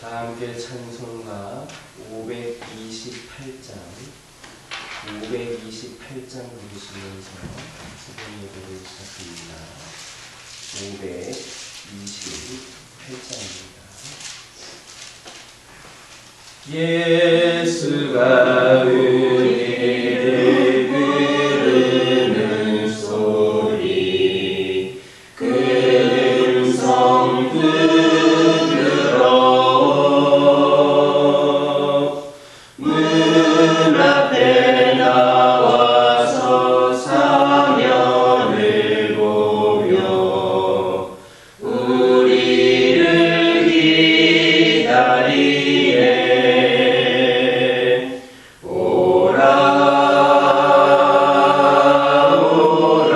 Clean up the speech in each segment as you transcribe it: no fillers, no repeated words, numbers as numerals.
다 함께 찬송가 528장 부르시면서 새벽 예배를 시작합니다. 528장입니다. 예수가 우리를 부르는 소리 그 음성 들으러 문 앞에 나와서 사면을 보며 우리를 기다리네. 오라 오라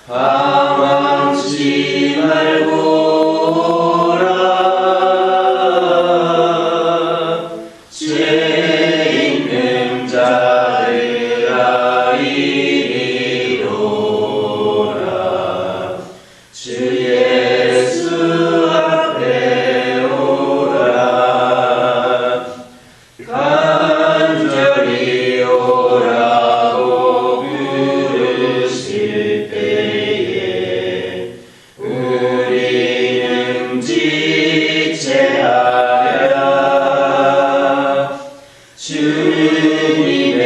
방황치 말고 오라. 죄 있는 자들아 이리로 오라. 주 예수 앞에 오라. 간절히 오라고 부르실 때에 우리는 지체하여 주님의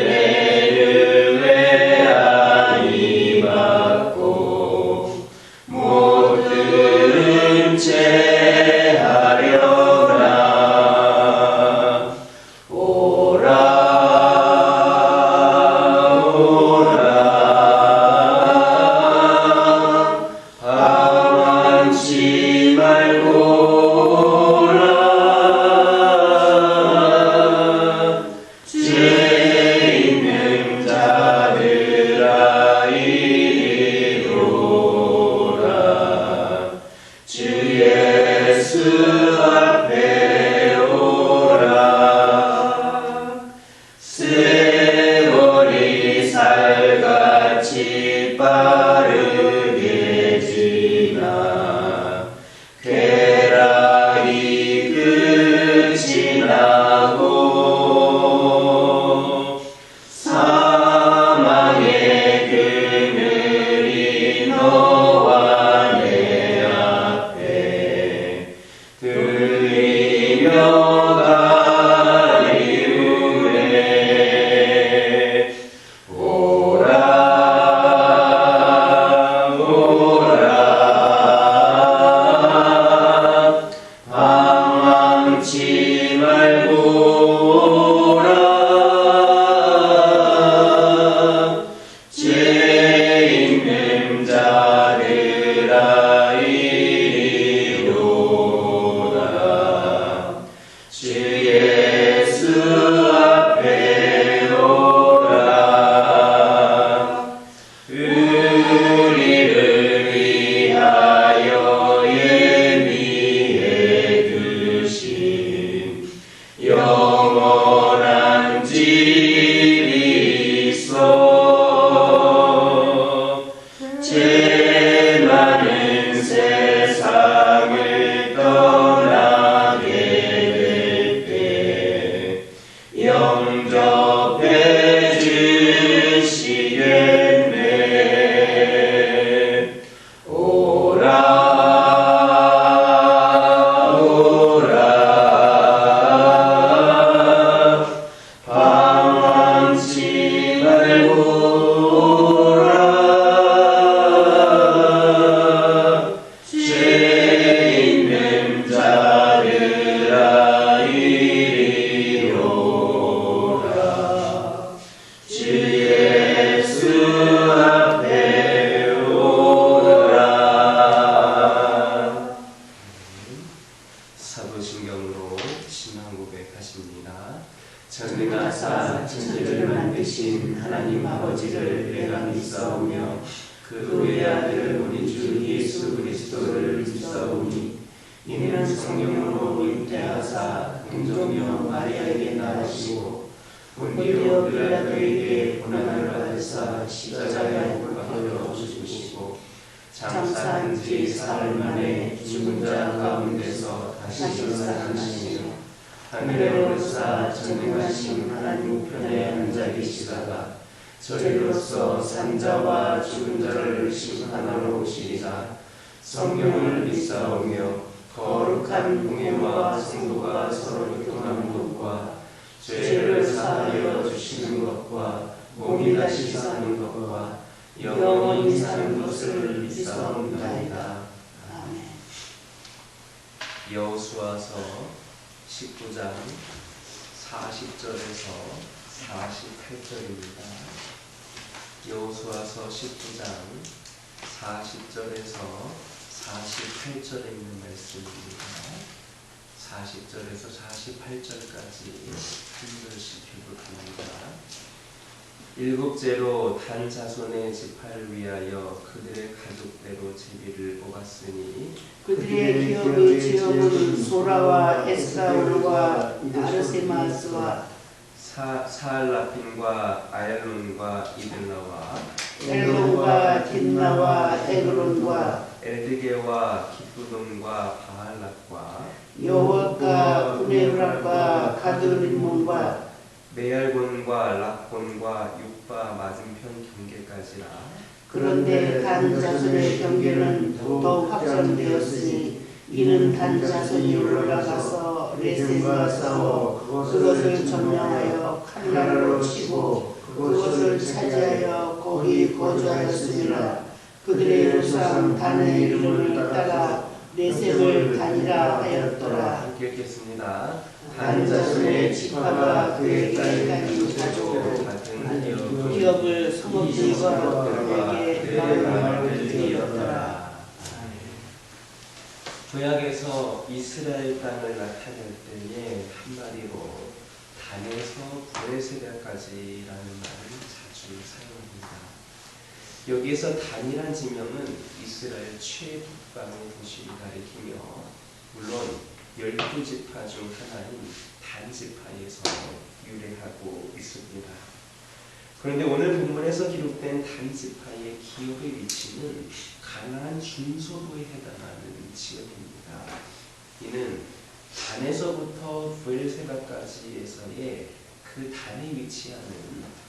은혜를 외아이 받고 못 들은 채 하려나. 오라 오라 방황치 말고 오라. 죄 있는 자들아 이리로 오라. 주 예수 앞에 오라. 세월이 살같이 빠르게 지나 쾌락이 끝이 나고 사망의 그늘이 너와 내 앞에 들리며 가리우네. 오라 오라 방황치 말고 오라. 죄 있는 자들아 이리로 오라. 주 예수 앞에 오라. 우리를 위하여 예비해 두신 영원한 집이 있어. 죄 많은 세상을 떠나게 될 때 영접해 주시겠네. 오라 오라 방황치 말고 오라. 죄 있는 자들아 이리로 오라. 주 예수 앞에 오라. 사도신경으로 신앙 고백하십니다. 전능하사 천지를 만드신 하나님 아버지를 내가 믿사오며 그 외아들 우리 주 예수 그리스도를 믿사오니 이는 성령으로 잉태하사 긍정녀 마리아에게 낳으시고 본디오 빌라도에게 고난을 받으사 십자가에 못 박혀 죽으시고 장사한 지 사흘 만에 죽은 자 가운데서 다시 살아나시며 하늘에 오르사 전능하신 하나님 우편에 앉아 계시다가 저희로서 산자와 죽은 자를 심판하러 오시리라. 성령을 믿사오며 거룩한 공예와 성도가 서로 교통하는 것과 죄를 사하여 주시는 것과 몸이 다시 사는 것과 영원히 사는 것을 믿사옵나이다. 아멘. 여호수아서 19장 40절에서 48절입니다. 여호수아서 19장 40절에서 48절에 있는 말씀입니다. 40절에서 48절까지 한 절씩 읽어봅니다. 일곱째로 단 자손의 지파를 위하여 그들의 가족대로 제비를 뽑았으니 그들의 기업의 지역은 소라와 에스라올과 아르세마스와 사알라핀과 아엘론과 이들라와 엘론과 딘나와 에그론과 엘드게와 기쁘돈과 바알락과 여호와과 우레브락과 가드림몬과 메알곤과 락곤과 육바 맞은편 경계까지라. 그런데 단 자손의 경계는 더욱 확장되었으니 이는 단 자손이 올라가서 레센과 싸워 그것을 점령하여 칼날로 치고 그것을 차지하여 거기 거주하였습니다. 그들의 조상 단의 이름을 따라 레센을 단이라 하였더라. 함께 읽겠습니다. 단 자손의 지파가 그에게 가진 자족 기업을 성읍들과 그에게 마을을 드리었더라. 구약에서 이스라엘 땅을 나타낼 때에 한마디로 단에서 브레세다까지라는 말을 자주 사용합니다. 여기에서 단이란 지명은 이스라엘 최북방의 도시를 가리키며 물론 12지파 중 하나인 단지파에서 유래하고 있습니다. 그런데 오늘 본문에서 기록된 단지파의 기업의 위치는 가나안 중서부에 해당하는 지역입니다. 이는 단에서부터 브엘세바까지에서의 그 단에 위치하는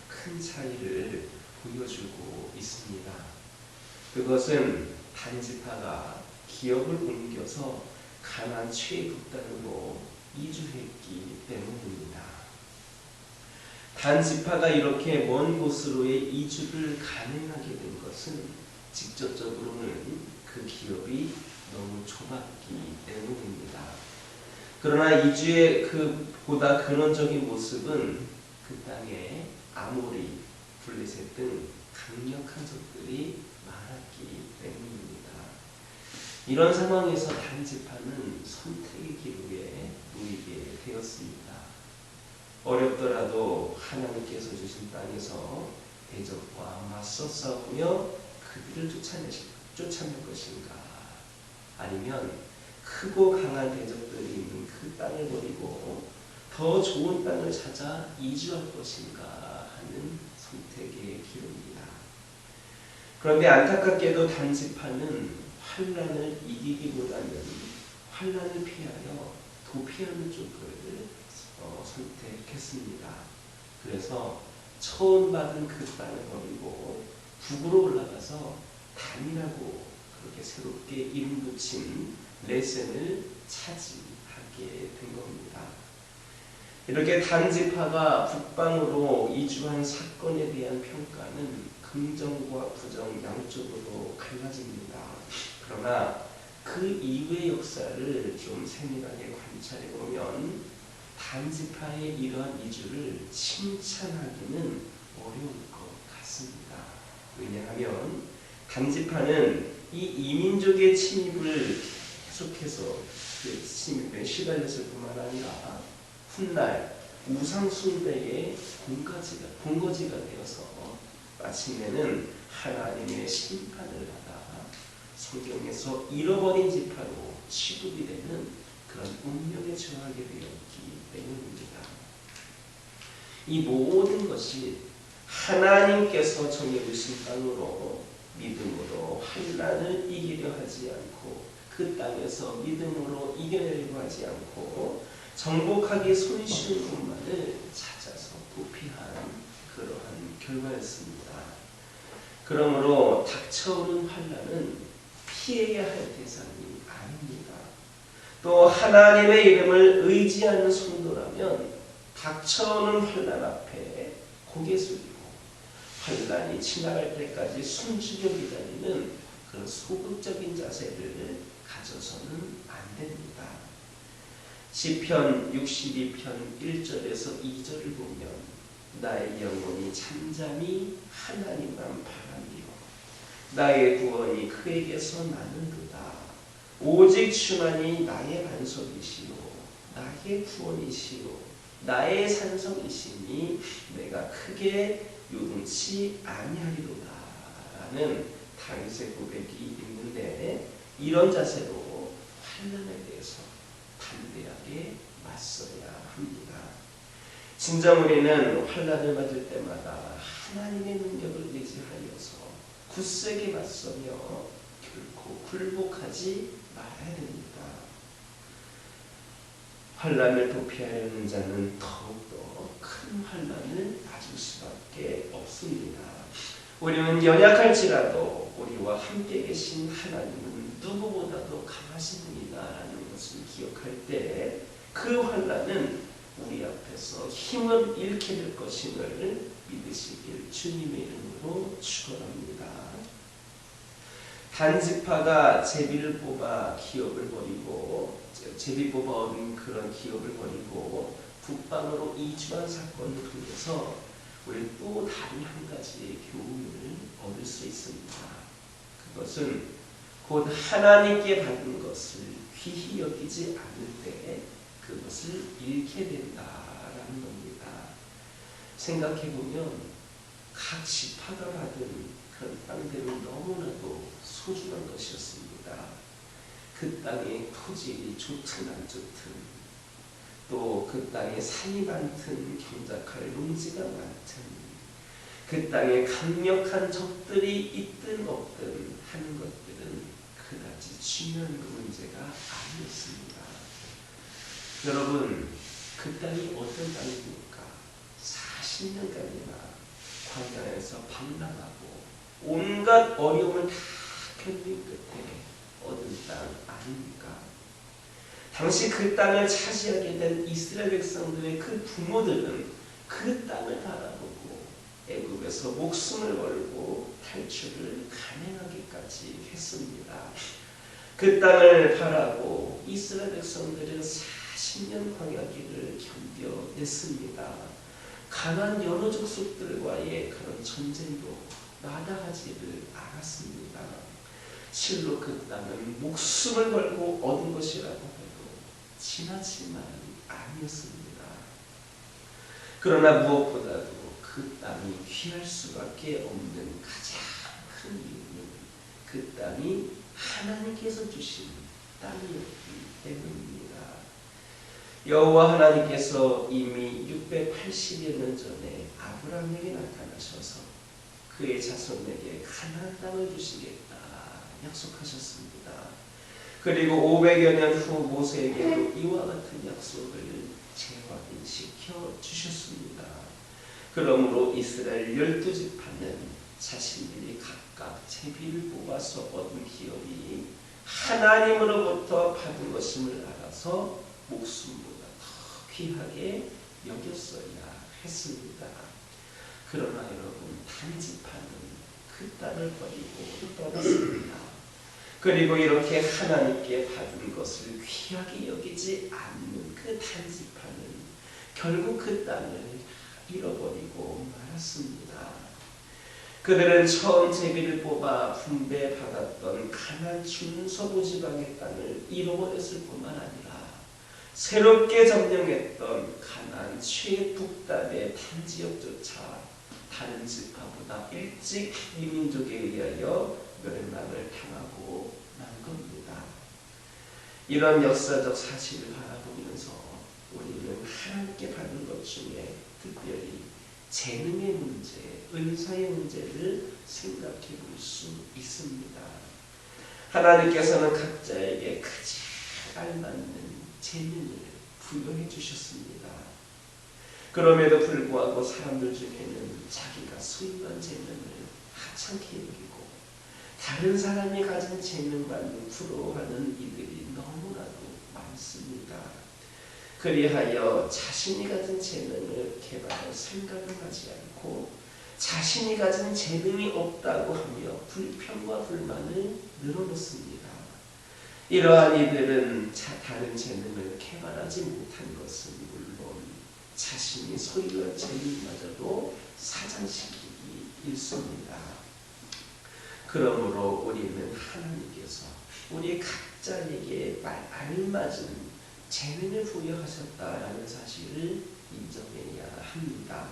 큰 차이를 보여주고 있습니다. 그것은 단지파가 기업을 옮겨서 가나안 최북단으로 이주했기 때문입니다. 단지파가 이렇게 먼 곳으로의 이주를 가능하게 된 것은 직접적으로는 그 기업이 너무 좁았기 때문입니다. 그러나 이주의 그 보다 근원적인 모습은 그 땅에 아모리, 블레셋 등 강력한 적들이 많았기 때문입니다. 이런 상황에서 단지파는 선택의 기로에 놓이게 되었습니다. 어렵더라도 하나님께서 주신 땅에서 대적과 맞서 싸우며 그들을 쫓아낼 것인가, 아니면 크고 강한 대적들이 있는 그 땅을 버리고 더 좋은 땅을 찾아 이주할 것인가 하는 선택의 기로입니다. 그런데 안타깝게도 단지파는 환난을 이기기보다는 환난을 피하여 도피하는 쪽을 선택했습니다. 그래서 처음 받은 그 땅을 버리고 북으로 올라가서 단이라고 그렇게 새롭게 이름 붙인 레센을 차지하게 된 겁니다. 이렇게 단지파가 북방으로 이주한 사건에 대한 평가는 긍정과 부정 양쪽으로 갈라집니다. 그러나 그 이후의 역사를 좀 세밀하게 관찰해 보면 단지파의 이러한 이주를 칭찬하기는 어려울 것 같습니다. 왜냐하면 단지파는 이 이민족의 침입을 계속해서 그 침입에 시달렸을 뿐만 아니라 훗날 우상 숭배의 본거지가 되어서 마침내는 하나님의 심판을 받아 성경에서 잃어버린 지파로 취급이 되는 그런 운명에 처하게 되었기 때문입니다. 이 모든 것이 하나님께서 정해주신 땅으로 믿음으로 환난을 이기려 하지 않고 그 땅에서 믿음으로 이겨내려고 하지 않고 정복하기 손쉬운 것만을 찾아서 도피한 그러한 결과였습니다. 그러므로 닥쳐오는 환난은 피해야 할 대상이 아닙니다. 또 하나님의 이름을 의지하는 성도라면 닥쳐오는 환난 앞에 고개 숙이고 환난이 지나갈 때까지 숨죽여 기다리는 그런 소극적인 자세를 가져서는 안 됩니다. 시편 62편 1절에서 2절을 보면 나의 영혼이 잠잠히 하나님만 바라며 나의 구원이 그에게서 나는도다. 오직 주만이 나의 반석이시요 나의 구원이시요 나의 산성이시니 내가 크게 요동치 아니하리로다 라는 다윗의 고백이 있는데, 이런 자세로 환난에 대해서 담대하게 맞서야 합니다. 진정 우리는 환난을 맞을 때마다 하나님의 능력을 의지하여서 굳세게 맞서며 결코 굴복하지 말아야 됩니다. 환난을 도피하려는 자는 더욱더 큰 환난을 맞을 수밖에 없습니다. 우리는 연약할지라도 우리와 함께 계신 하나님은 누구보다도 강하신 분이다라는 것을 기억할 때 그 환난은 우리 앞에서 힘을 잃게 될 것임을 믿으시길 주님의 이름으로 축원합니다. 단지파가 제비를 뽑아 기업을 벌이고 제비 뽑아 얻은 그런 기업을 벌이고 북방으로 이주한 사건을 통해서 우리는 또 다른 한 가지의 교훈을 얻을 수 있습니다. 그것은 곧 하나님께 받은 것을 귀히 여기지 않을 때 그것을 잃게 된다라는 겁니다. 생각해보면 각 지파가 받은 그런 땅들은 너무나도 소중한 것이었습니다. 그 땅의 토질이 좋든 안 좋든, 또 그 땅에 산이 많든 경작할 농지가 많든, 그 땅에 강력한 적들이 있든 없든 하는 것들은 그다지 중요한 그 문제가 아니었습니다. 여러분, 그 땅이 어떤 땅입니까? 40년간이나 광야에서 방랑하고 온갖 어려움을 다 견딘 끝에 얻은 땅 아닙니까? 당시 그 땅을 차지하게 된 이스라엘 백성들의 그 부모들은 그 땅을 바라보고 애굽에서 목숨을 걸고 탈출을 감행하기까지 했습니다. 그 땅을 바라고 이스라엘 백성들은 40년 광야길을 견뎌냈습니다. 강한 여러 족속들과의 그런 전쟁도 마다하지를 않았습니다. 실로 그 땅은 목숨을 걸고 얻은 것이라고 해도 지나치만 아니었습니다. 그러나 무엇보다도 그 땅이 귀할 수밖에 없는 가장 큰 이유는 그 땅이 하나님께서 주신 땅이었기 때문입니다. 여호와 하나님께서 이미 680여 년 전에 아브라함에게 나타나셔서 그의 자손에게 가나안 땅을 주시겠다 약속하셨습니다. 그리고 500여 년 후 모세에게도 이와 같은 약속을 재확인시켜 주셨습니다. 그러므로 이스라엘 12지파는 자신들이 각각 제비를 뽑아서 얻은 기업이 하나님으로부터 받은 것임을 알아서 목숨보다 더 귀하게 여겼어야 했습니다. 그러나 여러분, 단지파는 그 땅을 버리고 떠났습니다. 그리고 이렇게 하나님께 받은 것을 귀하게 여기지 않는 그 단지파는 결국 그 땅을 잃어버리고 말았습니다. 그들은 처음 제비를 뽑아 분배받았던 가나안 중서부 지방의 땅을 잃어버렸을 뿐만 아니라 새롭게 점령했던 가나안 최북단의 단지역조차 다른 지파보다 일찍 이 민족에 의하여 멸망을 당하고 난 겁니다. 이런 역사적 사실을 바라보면서 우리는 하나님께 받은 것 중에 특별히 재능의 문제, 은사의 문제를 생각해 볼 수 있습니다. 하나님께서는 각자에게 가장 알맞는 재능을 부여해 주셨습니다. 그럼에도 불구하고 사람들 중에는 자기가 소유한 재능을 하찮게 여기고 다른 사람이 가진 재능만 부러워하는 이들이 너무나도 많습니다. 그리하여 자신이 가진 재능을 개발할 생각을 하지 않고 자신이 가진 재능이 없다고 하며 불평과 불만을 늘어놓습니다. 이러한 이들은 다른 재능을 개발하지 못한 것은 물론 자신이 소유한 재능마저도 사장시키기 일쑤입니다. 그러므로 우리는 하나님께서 우리 각자에게 알맞은 재능을 부여하셨다라는 사실을 인정해야 합니다.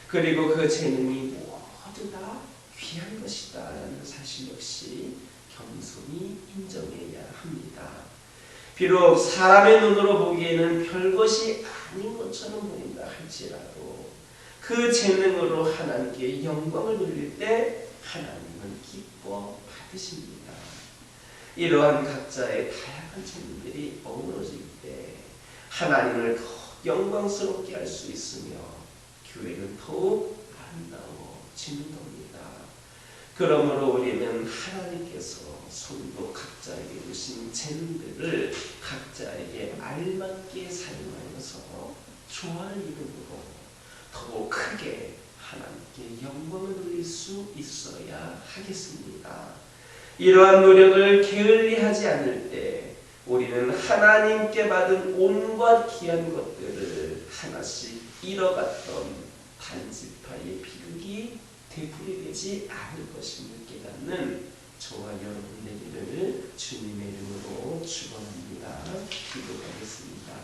그리고 그 재능이 모두 다 귀한 것이다라는 사실 역시 겸손히 인정해야 합니다. 비록 사람의 눈으로 보기에는 별것이 아닌 것처럼 보인다 할지라도 그 재능으로 하나님께 영광을 돌릴 때 하나님은 기뻐 받으십니다. 이러한 각자의 다양한 재능들이 어우러질 때 하나님을 더 영광스럽게 할 수 있으며 교회는 더욱 아름다워지는 겁니다. 그러므로 우리는 하나님께서 성도 각자에게 주신 재능들을 각자에게 알맞게 사용하여서 조화를 이루므로 더욱 크게 하나님께 영광을 돌릴 수 있어야 하겠습니다. 이러한 노력을 게을리하지 않을 때 우리는 하나님께 받은 온갖 귀한 것들을 하나씩 잃어갔던 단지파의 비극이 되풀이되지 않을 것임을 깨닫는 저와 여러분 되기를 주님의 이름으로 축원합니다. 기도하겠습니다.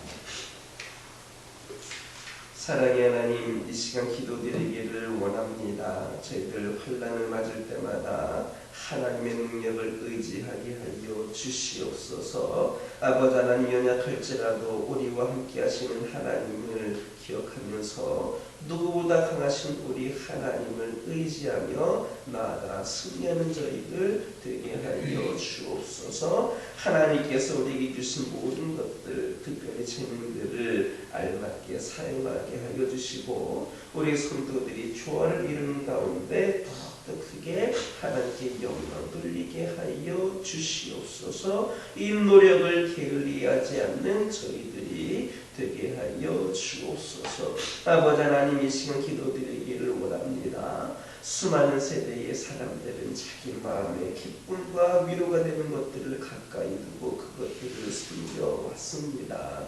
사랑의 하나님, 이 시간 기도드리기를 원합니다. 저희들 환난을 맞을 때마다 하나님의 능력을 의지하게 하여 주시옵소서. 아버지 하나님, 연약할지라도 우리와 함께 하시는 하나님을 기억하면서 누구보다 강하신 우리 하나님을 의지하며 나아가 승리하는 저희들 되게 하여 주옵소서. 하나님께서 우리에게 주신 모든 것들, 특별히 재능들을 알맞게 사용하게 하여 주시고 우리 성도들이 조화를 이루는 가운데 더 크게 하나님께 영광 돌리게 하여 주시옵소서. 이 노력을 게을리하지 않는 저희들이 되게 하여 주옵소서. 아버지 하나님, 이 시간 기도드리기를 원합니다. 수많은 세대의 사람들은 자기 마음에 기쁨과 위로가 되는 것들을 가까이 두고 그것들을 숨겨왔습니다.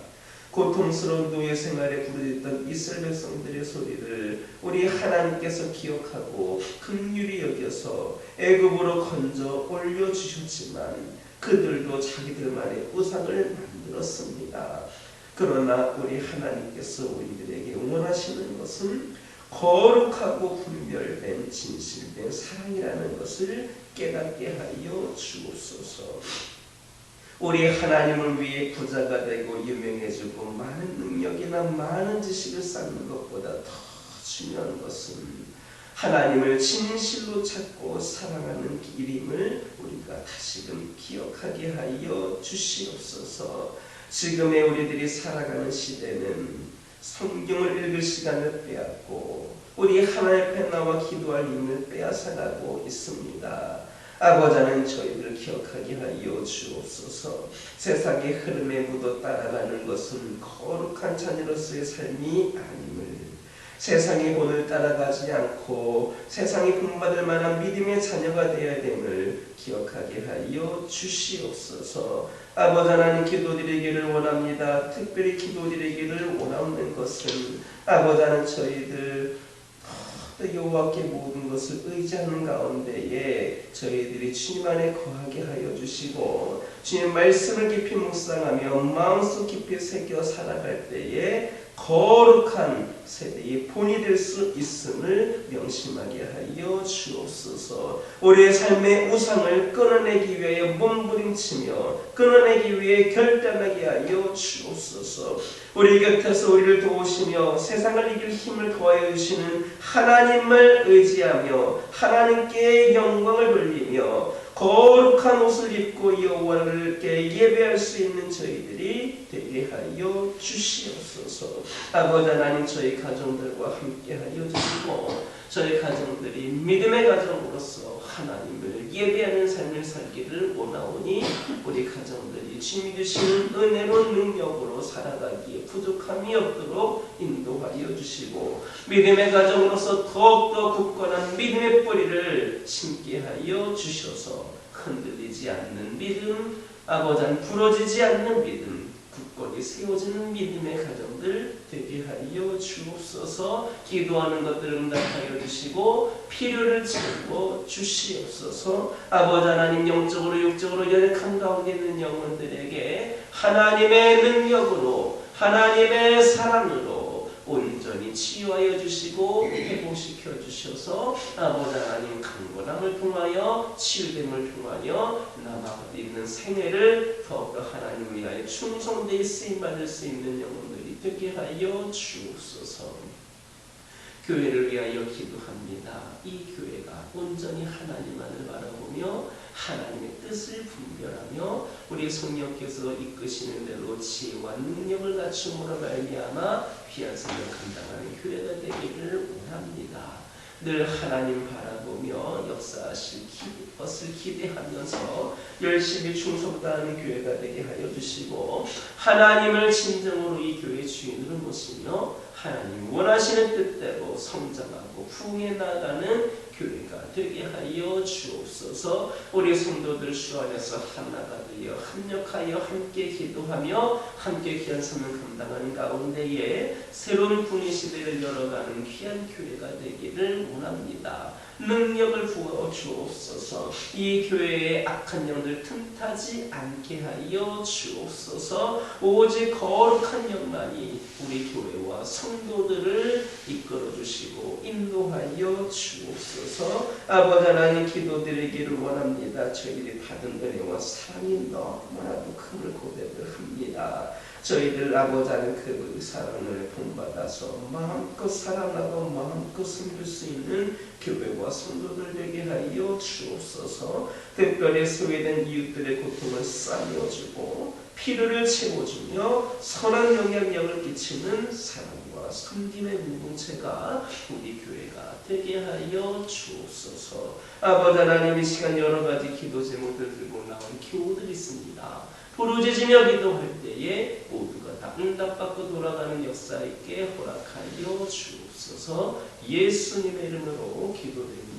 고통스러운 노예 생활에 부르짖던 이스라엘 백성들의 소리를 우리 하나님께서 기억하고 긍휼히 여겨서 애굽으로 건져 올려주셨지만 그들도 자기들만의 우상을 만들었습니다. 그러나 우리 하나님께서 우리들에게 원하시는 것은 거룩하고 분별된 진실된 사랑이라는 것을 깨닫게 하여 주옵소서. 우리 하나님을 위해 부자가 되고 유명해지고 많은 능력이나 많은 지식을 쌓는 것보다 더 중요한 것은 하나님을 진실로 찾고 사랑하는 길임을 우리가 다시금 기억하게 하여 주시옵소서. 지금의 우리들이 살아가는 시대는 성경을 읽을 시간을 빼앗고 우리 하나님 앞에 나와 기도할 힘을 빼앗아가고 있습니다. 아버지 하나님, 저희들을 기억하게 하여 주옵소서. 세상의 흐름에 묻어 따라가는 것은 거룩한 자녀로서의 삶이 아님을, 세상의 본을 따라가지 않고 세상이 본받을 만한 믿음의 자녀가 되어야 됨을 기억하게 하여 주시옵소서. 아버지 하나님, 기도드리기를 원합니다. 특별히 기도드리기를 원하는 것은 아버지 하나님, 저희들 여호와께 모든 것을 의지하는 가운데에 저희들이 주님 안에 거하게 하여 주시고 주님 말씀을 깊이 묵상하며 마음속 깊이 새겨 살아갈 때에 거룩한 세대의 본이 될 수 있음을 명심하게 하여 주옵소서. 우리의 삶의 우상을 끊어내기 위하여 몸부림치며 끊어내기 위해 결단하게 하여 주옵소서. 우리 곁에서 우리를 도우시며 세상을 이길 힘을 더하여 주시는 하나님을 의지하며 하나님께 영광을 돌리며 거룩한 옷을 입고 여호와께 예배할 수 있는 저희들이 되게 하여 주시옵소서. 아버지 하나님, 저희 가정들과 함께 하여 주시고 저희 가정들이 믿음의 가정으로서 하나님을 예배하는 삶을 살기를 원하오니 우리 가정들이 주님이 주시는 은혜로운 능력으로 살아가기에 부족함이 없도록 인도하여 주시고 믿음의 가정으로서 더욱더 굳건한 믿음의 뿌리를 심게 하여 주셔서 흔들리지 않는 믿음, 아버지 부러지지 않는 믿음, 굳건히 세워지는 믿음의 가정들 되게 하여 주옵소서. 기도하는 것들을 응답하여 주시고 필요를 채워 주시옵소서. 아버지 하나님, 영적으로 육적으로 연약한 가운데 있는 영혼들에게 하나님의 능력으로 하나님의 사랑으로 온전히 치유하여 주시고 회복시켜 주셔서 아버지 하나님, 강건함을 통하여 치유됨을 통하여 남아있는 생애를 더욱더 하나님 위하여 충성되이 쓰임받을 수 있는 영혼들이 되게 하여 주옵소서. 교회를 위하여 기도합니다. 이 교회가 온전히 하나님만을 바라보며 하나님의 뜻을 분별하며 우리 성령께서 이끄시는 대로 지혜와 능력을 갖춤으로 말미암아 귀한 생명 감당하는 교회가 되기를 원합니다. 늘 하나님 바라보며 역사하실 것을 기대하면서 열심히 충성다하는 교회가 되게 하여 주시고 하나님을 진정으로 이 교회의 주인으로 모시며 하나님 원하시는 뜻대로 성장하고 부흥해 나가는 교회가 되게 하여 주옵소서. 우리 성도들 주 안에서 하나가 되어 합력하여 함께 기도하며 함께 귀한 사명 감당하는 가운데에 새로운 분의 시대를 열어가는 귀한 교회가 되기를 원합니다. 능력을 부어 주옵소서. 이 교회의 악한 영들 틈타지 않게 하여 주옵소서. 오직 거룩한 영만이 우리 교회와 성도들을 이끌어 주시고 인도하여 주옵소서. 아버지 하나님, 기도드리기를 원합니다. 저희들이 받은 은혜와 사랑이 너무나도 큼을 고백을 합니다. 저희들 아버지 하나님, 그 사랑을 본받아서 마음껏 살아나고 마음껏 섬길 수 있는 교회와 성도들 되게 하여 주옵소서. 특별히 소외된 이웃들의 고통을 싸매어주고 필요를 채워주며 선한 영향력을 끼치는 사랑과 섬김의 공동체가 우리 교회가 되게 하여 주옵소서. 아버지 하나님, 이 시간 여러 가지 기도 제목들 들고 나온 교우들이 있습니다. 부르짖으며 기도할 때에 모두가 다 응답받고 돌아가는 역사 있게 허락하여 주옵소서. 예수님의 이름으로 기도드립니다.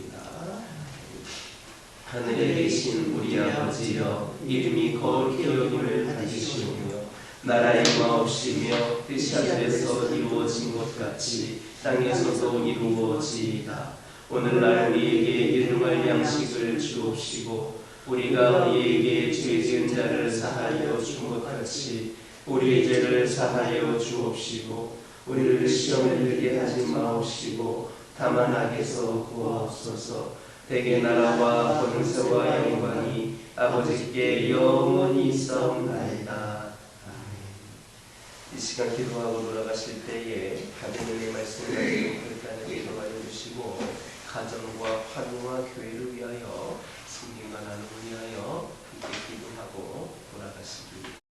하늘에 계신 우리 아버지여, 이름이 거룩히 여김을 받으시오며 나라의 마옵시며 뜻이 하늘에서 이루어진 것 같이 땅에서도 이루어지이다. 오늘날 우리에게 일용할 양식을 주옵시고 우리가 우리에게 죄 지은 자를 사하여 준 것 같이 우리의 죄를 사하여 주옵시고 우리를 시험에 들게 하지 마옵시고 다만 악에서 구하옵소서. 대개 나라와 권세와 영광이 아버지께 영원히 있사옵나이다. 이 시간 기도하고 돌아가실 때에 받은 은혜의 말씀을 가지고 그렇게 기도하여 주시고 가정과 환우와 교회를 위하여 승리만 하는 위하여 함께 기도하고 돌아가시기